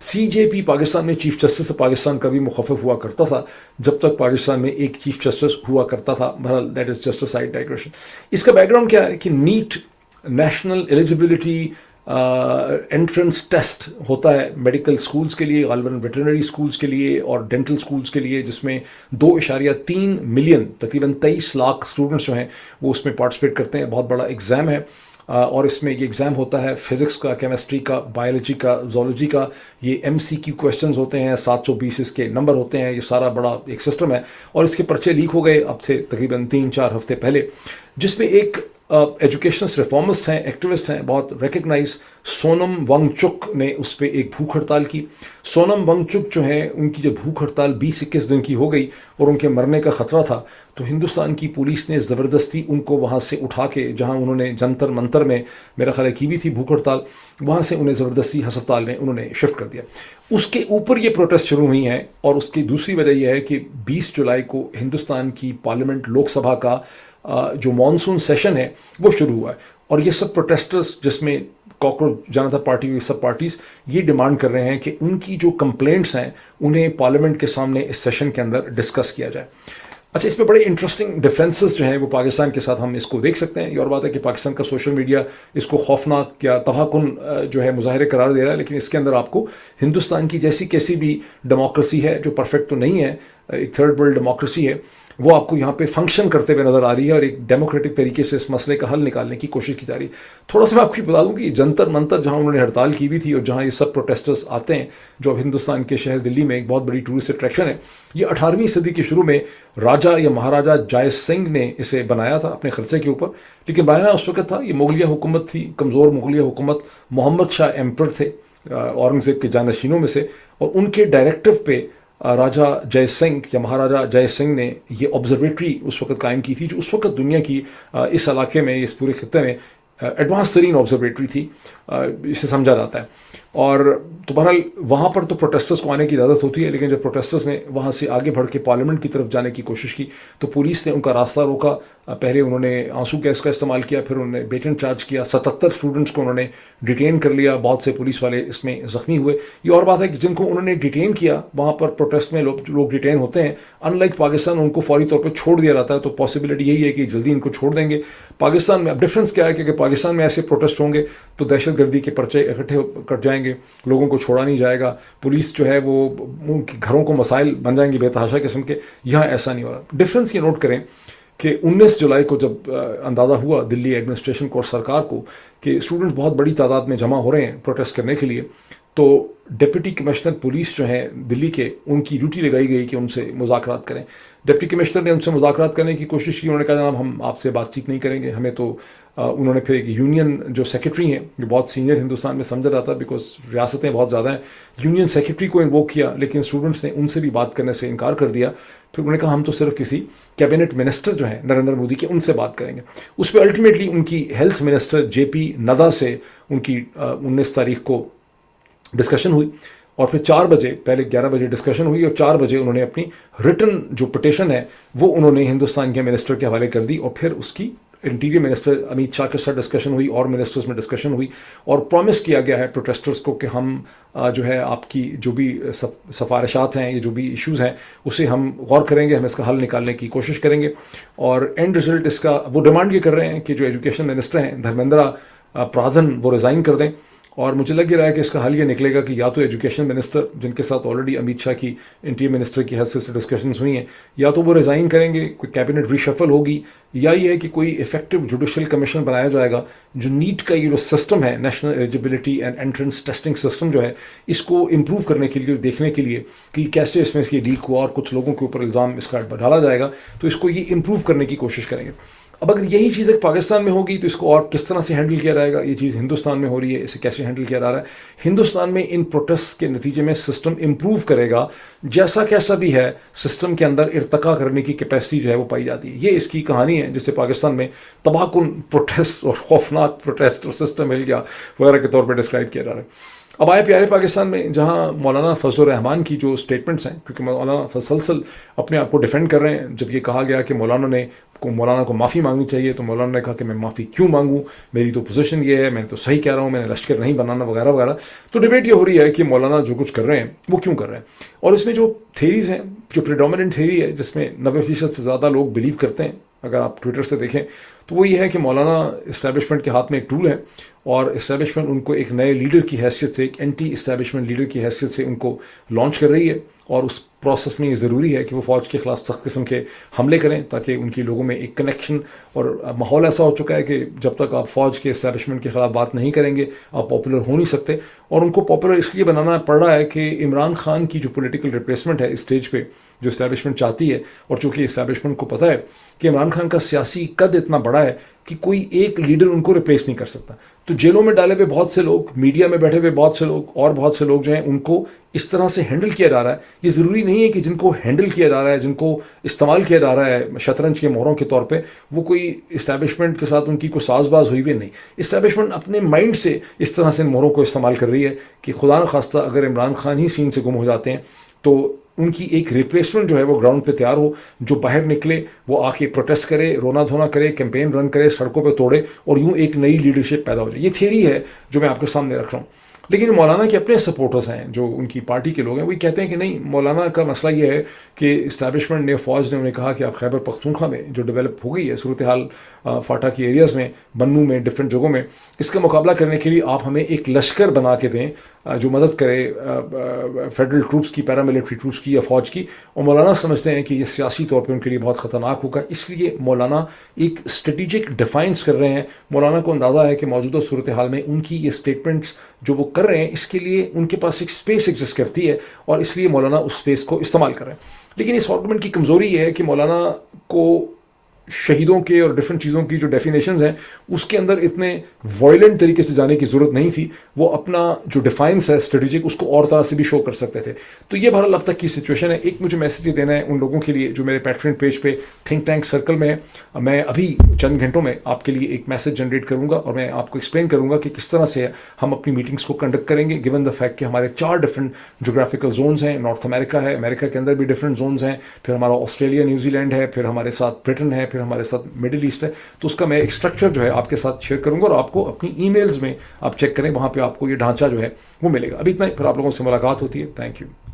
CJP पाकिस्तान में चीफ जस्टिस पाकिस्तान का भी मुखफ़िफ़ हुआ करता था जब तक पाकिस्तान में एक चीफ जस्टिस हुआ करता था। बहरहाल that is just a side digression. इसका बैकग्राउंड क्या है कि NEET national eligibility entrance test होता है मेडिकल स्कूल्स के लिए, गालिबन वेटरनरी स्कूल्स के लिए और डेंटल स्कूल्स के लिए, जिसमें 2.3 मिलियन तकरीबन 23 लाख स्टूडेंट्स जो हैं वो उसमें पार्टिसिपेट करते हैं। बहुत बड़ा एग्ज़ाम है, और इसमें ये एग्ज़ाम होता है फिज़िक्स का, केमिस्ट्री का, बायोलॉजी का, ज़ूलॉजी का। ये MCQ क्वेश्चंस होते हैं, 720 इसके नंबर होते हैं। ये सारा बड़ा एक सिस्टम है, और इसके पर्चे लीक हो गए अब से तकरीबन 3-4 हफ्ते पहले, जिसमें एक एजुकेशनल रिफॉर्मिस्ट हैं, एक्टिविस्ट हैं, बहुत रिकग्नाइज। सोनम वांगचुक ने उस पर एक भूख हड़ताल की। सोनम वांगचुक जो है, उनकी जब भूख हड़ताल 20-21 दिन की हो गई और उनके मरने का ख़तरा था, तो हिंदुस्तान की पुलिस ने ज़बरदस्ती उनको वहाँ से उठा के, जहाँ उन्होंने जंतर मंतर में मेरा ख्याल की भी थी भूख हड़ताल, वहाँ से उन्हें ज़बरदस्ती अस्पताल में उन्होंने शिफ्ट कर दिया। उसके ऊपर ये प्रोटेस्ट शुरू हुई हैं। और उसकी दूसरी वजह यह है कि 20 जुलाई को हिंदुस्तान की पार्लियामेंट लोकसभा का जो मॉनसून सेशन है वो शुरू हुआ है। और ये सब प्रोटेस्टर्स, जिसमें कॉकरोच जनता पार्टी, ये सब पार्टीज ये डिमांड कर रहे हैं कि उनकी जो कंप्लेंट्स हैं उन्हें पार्लियामेंट के सामने इस सेशन के अंदर डिस्कस किया जाए। अच्छा, इस पे बड़े इंटरेस्टिंग डिफरेंसेस जो हैं वो पाकिस्तान के साथ हम इसको देख सकते हैं। ये और बात है कि पाकिस्तान का सोशल मीडिया इसको खौफनाक या तबाहकुन जो है मुजाहरे करार दे रहा है, लेकिन इसके अंदर आपको हिंदुस्तान की जैसी कैसी भी डेमोक्रेसी है, जो परफेक्ट तो नहीं है, एक थर्ड वर्ल्ड डेमोक्रेसी है, वो आपको यहाँ पे फंक्शन करते हुए नज़र आ रही है और एक डेमोक्रेटिक तरीके से इस मसले का हल निकालने की कोशिश की जा रही है। थोड़ा सा मैं आपको बता दूँ कि जंतर मंतर जहाँ उन्होंने हड़ताल की भी थी और जहाँ ये सब प्रोटेस्टर्स आते हैं, जो अब हिंदुस्तान के शहर दिल्ली में एक बहुत बड़ी टूरिस्ट अट्रैक्शन है, ये 18वीं सदी के शुरू में राजा या महाराजा जय सिंह ने इसे बनाया था अपने खर्चे के ऊपर। लेकिन बनाना उस वक्त था, ये मुगलिया हुकूमत थी, कमज़ोर मुगलिया हुकूमत। मोहम्मद शाह एम्पर थे औरंगज़ेब के जानशीनों में से, और उनके डायरेक्टिव पे राजा जय सिंह या महाराजा जय सिंह ने ये ऑब्जर्वेटरी उस वक्त कायम की थी, जो उस वक्त दुनिया की इस इलाके में, इस पूरे खत्ते में एडवांस तरीन ऑब्जर्वेटरी थी, इसे समझा जाता है। और तो बहरहाल वहाँ पर तो प्रोटेस्टर्स को आने की इजाज़त होती है, लेकिन जब प्रोटेस्टर्स ने वहाँ से आगे बढ़ के पार्लियामेंट की तरफ जाने की कोशिश की तो पुलिस ने उनका रास्ता रोका। पहले उन्होंने आंसू गैस का इस्तेमाल किया, फिर उन्होंने बेटन चार्ज किया, 77 स्टूडेंट्स को उन्होंने डिटेन कर लिया, बहुत से पुलिस वाले इसमें ज़ख्मी हुए। ये और बात है कि जिनको उन्होंने डिटेन किया, वहाँ पर प्रोटेस्ट में लोग डिटेन होते हैं, अनलाइक पाकिस्तान उनको फौरी तौर पर छोड़ दिया जाता है, तो पॉसिबिलिटी यही है कि जल्दी इनको छोड़ देंगे। पाकिस्तान में अब डिफरेंस क्या है कि पाकिस्तान में ऐसे प्रोटेस्ट होंगे तो दहशत गर्दी के पर्चे इकट्ठे कट जाएंगे, लोगों को छोड़ा नहीं जाएगा, पुलिस जो है वो उनके घरों को मसाइल बन जाएंगे बेतहाशा किस्म के। यहाँ ऐसा नहीं हो रहा। डिफरेंस ये नोट करें कि 19 जुलाई को जब अंदाज़ा हुआ दिल्ली एडमिनिस्ट्रेशन को और सरकार को कि स्टूडेंट्स बहुत बड़ी तादाद में जमा हो रहे हैं प्रोटेस्ट करने के लिए, तो डिप्टी कमिश्नर पुलिस जो हैं दिल्ली के, उनकी ड्यूटी लगाई गई कि उनसे मुज़ाकरात करें। डिप्टी कमिश्नर ने उनसे मुज़ाकरात करने की कोशिश की, उन्होंने कहा जनाब हम आपसे बातचीत नहीं करेंगे, हमें तो उन्होंने फिर एक यूनियन जो सेक्रेटरी हैं, जो बहुत सीनियर हिंदुस्तान में समझा जाता है बिकॉज रियासतें बहुत ज़्यादा हैं, यूनियन सेक्रेटरी को इन्वोक किया, लेकिन स्टूडेंट्स ने उनसे भी बात करने से इनकार कर दिया। फिर उन्होंने कहा हम तो सिर्फ किसी कैबिनेट मिनिस्टर जो हैं नरेंद्र मोदी के, उनसे बात करेंगे। उस पर अल्टीमेटली उनकी हेल्थ मिनिस्टर JP नड्डा से उनकी 19 तारीख को डिस्कशन हुई, और फिर 4 बजे, पहले 11 बजे डिस्कशन हुई और 4 बजे उन्होंने अपनी रिटन जो पिटिशन है वो उन्होंने हिंदुस्तान के मिनिस्टर के हवाले कर दी, और फिर उसकी इंटीरियर मिनिस्टर अमित शाह के साथ डिस्कशन हुई और मिनिस्टर्स में डिस्कशन हुई, और प्रॉमिस किया गया है प्रोटेस्टर्स को कि हम जो है आपकी जो भी सफारिशात हैं, ये जो भी इश्यूज़ हैं, उसे हम गौर करेंगे, हम इसका हल निकालने की कोशिश करेंगे। और एंड रिजल्ट इसका वो डिमांड ये कर रहे हैं कि जो एजुकेशन मिनिस्टर हैं धर्मेंद्र प्रधान, वो रिज़ाइन कर दें। और मुझे लग रहा है कि इसका हल ये निकलेगा कि या तो एजुकेशन मिनिस्टर, जिनके साथ ऑलरेडी अमित शाह की इंटीरियर मिनिस्टर की हैसियत से डिस्कशंस हुई हैं, या तो वो रिज़ाइन करेंगे, कोई कैबिनेट रीशफल होगी, या ये है कि कोई इफेक्टिव जुडिशल कमीशन बनाया जाएगा जो नीट का ये जो सिस्टम है, national eligibility and entrance testing system जो है, इसको इम्प्रूव करने के लिए, देखने के लिए कि कैसे इसमें से लीक हुआ और कुछ लोगों के ऊपर इल्ज़ाम इसका डाला जाएगा, तो इसको ये इम्प्रूव करने की कोशिश करेंगे। अब अगर यही चीज़ एक पाकिस्तान में होगी तो इसको और किस तरह से हैंडल किया जाएगा। ये चीज़ हिंदुस्तान में हो रही है, इसे कैसे हैंडल किया जा रहा है। हिंदुस्तान में इन प्रोटेस्ट के नतीजे में सिस्टम इम्प्रूव करेगा, जैसा कैसा भी है सिस्टम के अंदर इर्तका करने की कैपेसिटी जो है वो पाई जाती है। ये इसकी कहानी है जिससे पाकिस्तान में तबाहकुन प्रोटेस्ट और खौफनाक प्रोटेस्ट और सिस्टम मिल गया वगैरह के तौर पर डिस्क्राइब किया जा रहा है। अब आए प्यारे पाकिस्तान में, जहाँ मौलाना फजल रहमान की जो स्टेटमेंट्स हैं, क्योंकि मौलाना फसलसल अपने आप को डिफेंड कर रहे हैं। जब ये कहा गया कि मौलाना को माफ़ी मांगनी चाहिए, तो मौलाना ने कहा कि मैं माफ़ी क्यों मांगूं, मेरी तो पोजीशन ये है, मैं तो सही कह रहा हूँ, मैंने लश्कर नहीं बनाना वगैरह वगैरह। तो डिबेट ये हो रही है कि मौलाना जो कुछ कर रहे हैं वो क्यों कर रहे हैं। और इसमें जो थेरीज़ हैं, जो प्रीडोमिनेंट थेरी है जिसमें 90% से ज़्यादा लोग बिलीव करते हैं, अगर आप ट्विटर से देखें, तो वो ये है कि मौलाना इस्टेब्लिशमेंट के हाथ में एक टूल है, और इस्टेब्लिशमेंट उनको एक नए लीडर की हैसियत से, एक एंटी इस्टेब्लिशमेंट लीडर की हैसियत से उनको लॉन्च कर रही है। और उस प्रोसेस में ये ज़रूरी है कि वो फ़ौज के ख़िलाफ़ सख्त किस्म के हमले करें, ताकि उनकी लोगों में एक कनेक्शन, और माहौल ऐसा हो चुका है कि जब तक आप फ़ौज के इस्टेब्लिशमेंट के ख़िलाफ़ बात नहीं करेंगे आप पॉपुलर हो नहीं सकते। और उनको पॉपुलर इसलिए बनाना पड़ रहा है कि इमरान खान की जो पॉलिटिकल रिप्लेसमेंट है इस स्टेज पे, जो इस्टेब्लिशमेंट चाहती है, और चूँकि इस्टेब्लिशमेंट को पता है कि इमरान खान का सियासी कद इतना बड़ा पड़ा है कि कोई एक लीडर उनको रिप्लेस नहीं कर सकता। तो जेलों में डाले हुए बहुत से लोग, मीडिया में बैठे हुए बहुत से लोग और बहुत से लोग जो हैं उनको इस तरह से हैंडल किया जा रहा है। ये ज़रूरी नहीं है कि जिनको हैंडल किया जा रहा है, जिनको इस्तेमाल किया जा रहा है शतरंज के मोहरों के तौर पे, वो कोई इस्टेब्लिशमेंट के साथ उनकी कोई साजबाज हुई भी नहीं। इस्टेब्लिशमेंट अपने माइंड से इस तरह से इन मोहरों को इस्तेमाल कर रही है कि खुदा न खास्ता अगर इमरान खान ही सीन से गुम हो जाते हैं तो उनकी एक रिप्लेसमेंट जो है वो ग्राउंड पे तैयार हो, जो बाहर निकले, वो आके प्रोटेस्ट करे, रोना धोना करे, कैंपेन रन करे, सड़कों पे तोड़े और यूं एक नई लीडरशिप पैदा हो जाए। ये थियरी है जो मैं आपके सामने रख रहा हूँ। लेकिन मौलाना के अपने सपोर्टर्स हैं, जो उनकी पार्टी के लोग हैं, वो कहते हैं कि नहीं, मौलाना का मसला ये है कि इस्टेब्लिशमेंट ने, फ़ौज ने उन्हें कहा कि आप खैबर पख्तूनख्वा में जो डेवलप हो गई है सूरत हाल फाटा की एरियाज़ में, बन्नू में, डिफरेंट जगहों में, इसका मुकाबला करने के लिए आप हमें एक लश्कर बना के दें जो मदद करे फेडरल ट्रूप्स की, पैरामिलिट्री ट्रूप्स की या फ़ौज की। और मौलाना समझते हैं कि ये सियासी तौर पे उनके लिए बहुत ख़तरनाक होगा, इसलिए मौलाना एक स्ट्रेटिजिक डिफाइंस कर रहे हैं। मौलाना को अंदाज़ा है कि मौजूदा सूरत हाल में उनकी ये स्टेटमेंट्स जो वो कर रहे हैं, इसके लिए उनके पास एक स्पेस एग्जिस्ट करती है और इसलिए मौलाना उस स्पेस को इस्तेमाल कर रहे हैं। लेकिन इस आर्गुमेंट की कमज़ोरी ये है कि मौलाना को शहीदों के और डिफरेंट चीज़ों की जो डेफिनेशंस हैं उसके अंदर इतने वायलेंट तरीके से जाने की ज़रूरत नहीं थी। वो अपना जो डिफाइंस है स्ट्रेटेजिक, उसको और तरह से भी शो कर सकते थे। तो ये बहरहाल अब तक की सिचुएशन है। एक मुझे मैसेज ये देना है उन लोगों के लिए जो मेरे पैट्रियन पेज पे थिंक टैंक सर्कल में है। मैं अभी चंद घंटों में आपके लिए एक मैसेज जनरेट करूँगा और मैं आपको एक्सप्लेन करूँगा कि किस तरह से हम अपनी मीटिंग्स को कंडक्ट करेंगे, गिवन द फैक्ट कि हमारे 4 डिफरेंट जोग्राफिकल जोन्स हैं। नॉर्थ अमेरिका है, अमेरिका के अंदर भी डिफरेंट जोन्स हैं, फिर हमारा ऑस्ट्रेलिया, न्यूजीलैंड है, फिर हमारे साथ ब्रिटेन है, फिर हमारे साथ मिडिल ईस्ट है। तो उसका मैं एक स्ट्रक्चर जो है आपके साथ शेयर करूंगा और आपको अपनी ईमेल्स में आप चेक करें, वहां पे आपको ये ढांचा जो है वो मिलेगा। अभी इतना ही, फिर आप लोगों से मुलाकात होती है। Thank you.